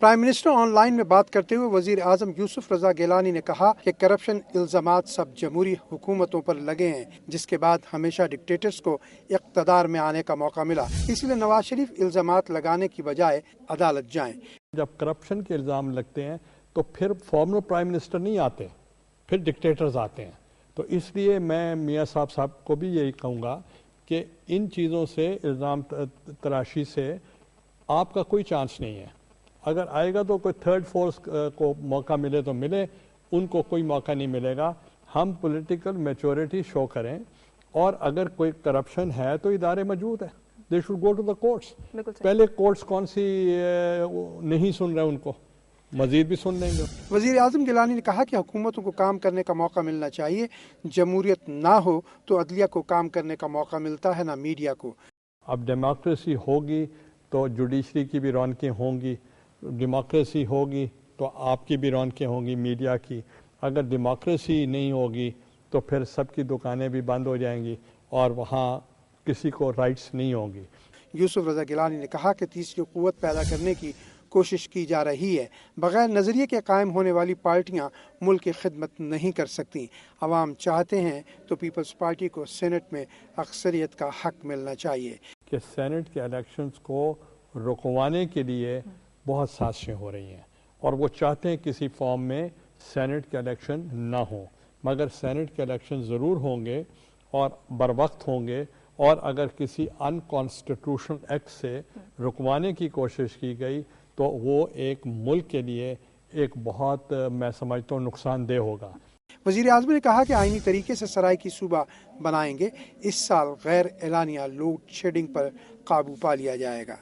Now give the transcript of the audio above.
Prime minister on line میں بات کرتے ہوئے وزیر اعظم یوسف رضا گیلانی نے کہا کہ کرپشن الزامات سب جمہوری حکومتوں پر لگے ہیں، جس کے بعد ہمیشہ ڈکٹیٹرز کو اقتدار میں آنے کا موقع ملا، اس لیے نواز شریف الزامات لگانے کی بجائے عدالت جائیں۔ جب کرپشن کے الزام لگتے ہیں تو پھر فارمر پرائم منسٹر نہیں آتے، پھر ڈکٹیٹرز آتے ہیں۔ تو اس لیے میں میاں صاحب کو بھی یہی کہوں گا کہ ان چیزوں سے، الزام تراشی سے آپ کا کوئی چانس نہیں ہے۔ اگر آئے گا تو کوئی تھرڈ فورس کو موقع ملے تو ملے، ان کو کوئی موقع نہیں ملے گا۔ ہم پولیٹیکل میچورٹی شو کریں، اور اگر کوئی کرپشن ہے تو ادارے موجود ہیں، they should go to the courts. پہلے کورٹس کون سی نہیں سن رہے، ان کو مزید بھی سن لیں گے۔ وزیر اعظم گیلانی نے کہا کہ حکومتوں کو کام کرنے کا موقع ملنا چاہیے، جمہوریت نہ ہو تو عدلیہ کو کام کرنے کا موقع ملتا ہے، نہ میڈیا کو۔ اب ڈیموکریسی ہوگی تو جوڈیشری کی بھی رونقیں ہوں گی، ڈیموکریسی ہوگی تو آپ کی بھی رونقیں ہوں گی، میڈیا کی۔ اگر ڈیموکریسی نہیں ہوگی تو پھر سب کی دکانیں بھی بند ہو جائیں گی اور وہاں کسی کو رائٹس نہیں ہوں گی۔ یوسف رضا گیلانی نے کہا کہ تیسری قوت پیدا کرنے کی کوشش کی جا رہی ہے، بغیر نظریے کے قائم ہونے والی پارٹیاں ملک کی خدمت نہیں کر سکتی۔ عوام چاہتے ہیں تو پیپلز پارٹی کو سینٹ میں اکثریت کا حق ملنا چاہیے۔ کہ سینٹ کے الیکشنز کو رکوانے کے لیے بہت سازشیں ہو رہی ہیں، اور وہ چاہتے ہیں کسی فارم میں سینٹ کے الیکشن نہ ہوں، مگر سینٹ کے الیکشن ضرور ہوں گے اور بر وقت ہوں گے۔ اور اگر کسی ان کانسٹیٹیوشنل ایکٹ سے رکوانے کی کوشش کی گئی تو وہ ایک ملک کے لیے ایک بہت، میں سمجھتا ہوں، نقصان دہ ہوگا۔ وزیر اعظم نے کہا کہ آئینی طریقے سے سرائیکی صوبہ بنائیں گے، اس سال غیر اعلانیہ لوڈ شیڈنگ پر قابو پا لیا جائے گا۔